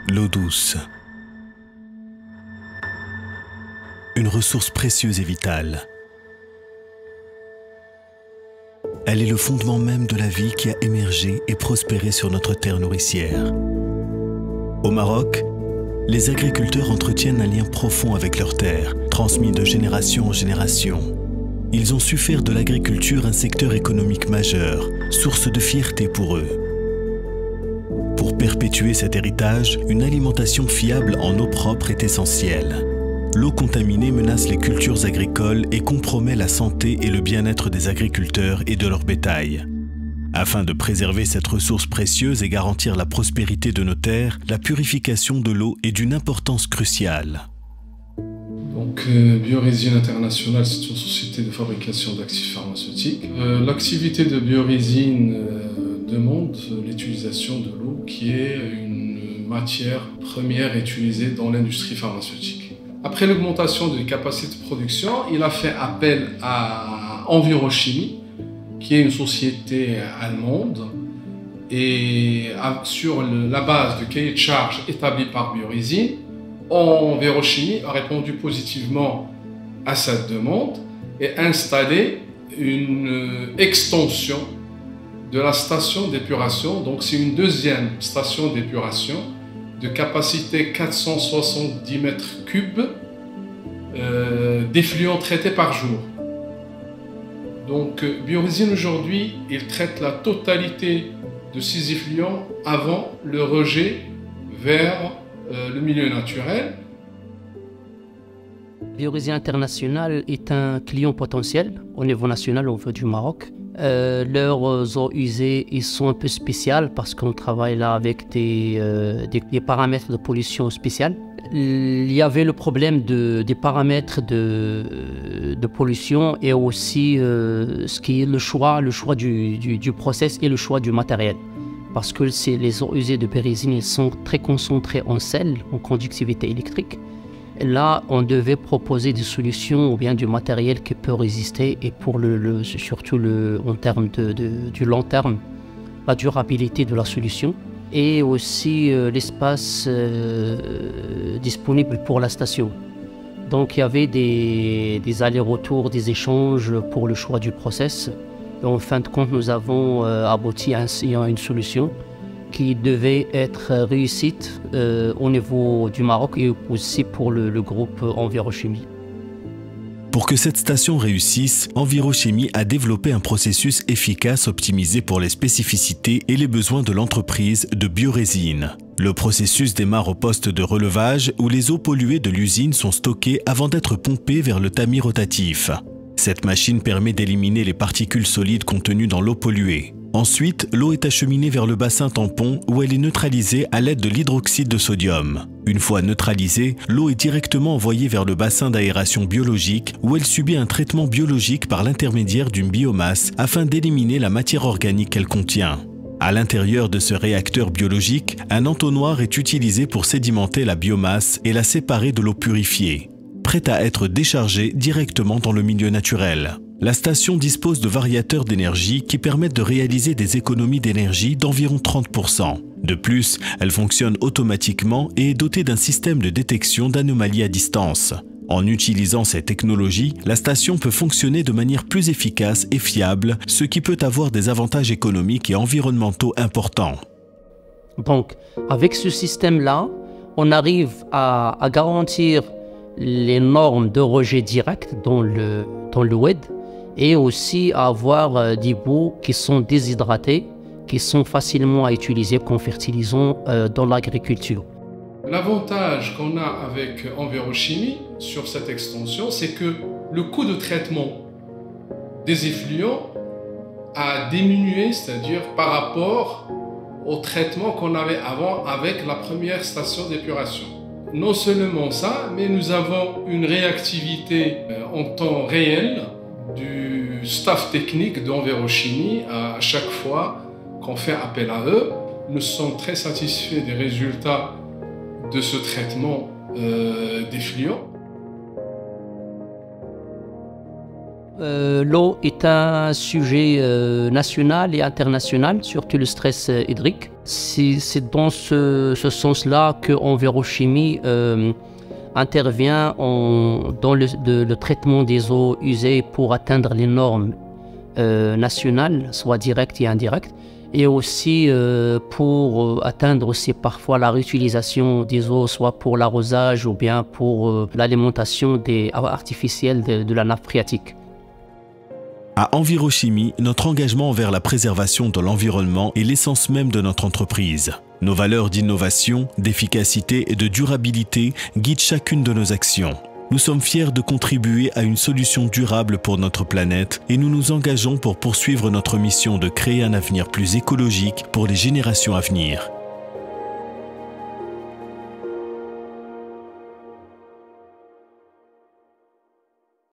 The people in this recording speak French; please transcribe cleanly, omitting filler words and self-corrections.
L'eau douce. Une ressource précieuse et vitale. Elle est le fondement même de la vie qui a émergé et prospéré sur notre terre nourricière. Au Maroc, les agriculteurs entretiennent un lien profond avec leur terre, transmis de génération en génération. Ils ont su faire de l'agriculture un secteur économique majeur, source de fierté pour eux. Pour perpétuer cet héritage, une alimentation fiable en eau propre est essentielle. L'eau contaminée menace les cultures agricoles et compromet la santé et le bien-être des agriculteurs et de leur bétail. Afin de préserver cette ressource précieuse et garantir la prospérité de nos terres, la purification de l'eau est d'une importance cruciale. Donc, Biorésine International, c'est une société de fabrication d'actifs pharmaceutiques. L'activité de Biorésine demande l'utilisation de l'eau, qui est une matière première utilisée dans l'industrie pharmaceutique. Après l'augmentation des capacités de production, il a fait appel à Envirochimie, qui est une société allemande, et sur la base de cahier de charges établi par Biorésine, Envirochimie a répondu positivement à cette demande et installé une extension de la station d'épuration. Donc c'est une deuxième station d'épuration de capacité 470 mètres cubes d'effluents traités par jour. Donc Biorésine aujourd'hui, il traite la totalité de ces effluents avant le rejet vers le milieu naturel. Biorésine International est un client potentiel au niveau national, au niveau du Maroc. Leurs eaux usées, ils sont un peu spéciales parce qu'on travaille là avec des paramètres de pollution spéciales. Il y avait le problème des paramètres de pollution et aussi ce qui est le choix du process et le choix du matériel. Parce que les eaux usées de Biorésine sont très concentrées en sel, en conductivité électrique. Là, on devait proposer des solutions ou bien du matériel qui peut résister et pour surtout en termes du long terme, la durabilité de la solution et aussi l'espace disponible pour la station. Donc il y avait des allers-retours, des échanges pour le choix du process. Et en fin de compte, nous avons abouti à une solution qui devait être réussite au niveau du Maroc et aussi pour le groupe Envirochimie. Pour que cette station réussisse, Envirochimie a développé un processus efficace optimisé pour les spécificités et les besoins de l'entreprise de Biorésine. Le processus démarre au poste de relevage où les eaux polluées de l'usine sont stockées avant d'être pompées vers le tamis rotatif. Cette machine permet d'éliminer les particules solides contenues dans l'eau polluée. Ensuite, l'eau est acheminée vers le bassin tampon où elle est neutralisée à l'aide de l'hydroxyde de sodium. Une fois neutralisée, l'eau est directement envoyée vers le bassin d'aération biologique où elle subit un traitement biologique par l'intermédiaire d'une biomasse afin d'éliminer la matière organique qu'elle contient. À l'intérieur de ce réacteur biologique, un entonnoir est utilisé pour sédimenter la biomasse et la séparer de l'eau purifiée, prête à être déchargée directement dans le milieu naturel. La station dispose de variateurs d'énergie qui permettent de réaliser des économies d'énergie d'environ 30%. De plus, elle fonctionne automatiquement et est dotée d'un système de détection d'anomalies à distance. En utilisant ces technologies, la station peut fonctionner de manière plus efficace et fiable, ce qui peut avoir des avantages économiques et environnementaux importants. Donc, avec ce système-là, on arrive à garantir les normes de rejet direct dans le WED et aussi à avoir des boues qui sont déshydratés, qui sont facilement à utiliser comme fertilisants dans l'agriculture. L'avantage qu'on a avec Envirochimie sur cette extension, c'est que le coût de traitement des effluents a diminué, c'est-à-dire par rapport au traitement qu'on avait avant avec la première station d'épuration. Non seulement ça, mais nous avons une réactivité en temps réel du staff technique d'Envirochimie à chaque fois qu'on fait appel à eux. Nous sommes très satisfaits des résultats de ce traitement d'effluents. L'eau est un sujet national et international, surtout le stress hydrique. C'est dans ce sens-là que Envirochimie intervient dans le traitement des eaux usées pour atteindre les normes nationales, soit directes et indirectes, et aussi pour atteindre aussi parfois la réutilisation des eaux, soit pour l'arrosage ou bien pour l'alimentation artificielle de la nappe phréatique. À Envirochimie, notre engagement envers la préservation de l'environnement est l'essence même de notre entreprise. Nos valeurs d'innovation, d'efficacité et de durabilité guident chacune de nos actions. Nous sommes fiers de contribuer à une solution durable pour notre planète et nous nous engageons pour poursuivre notre mission de créer un avenir plus écologique pour les générations à venir.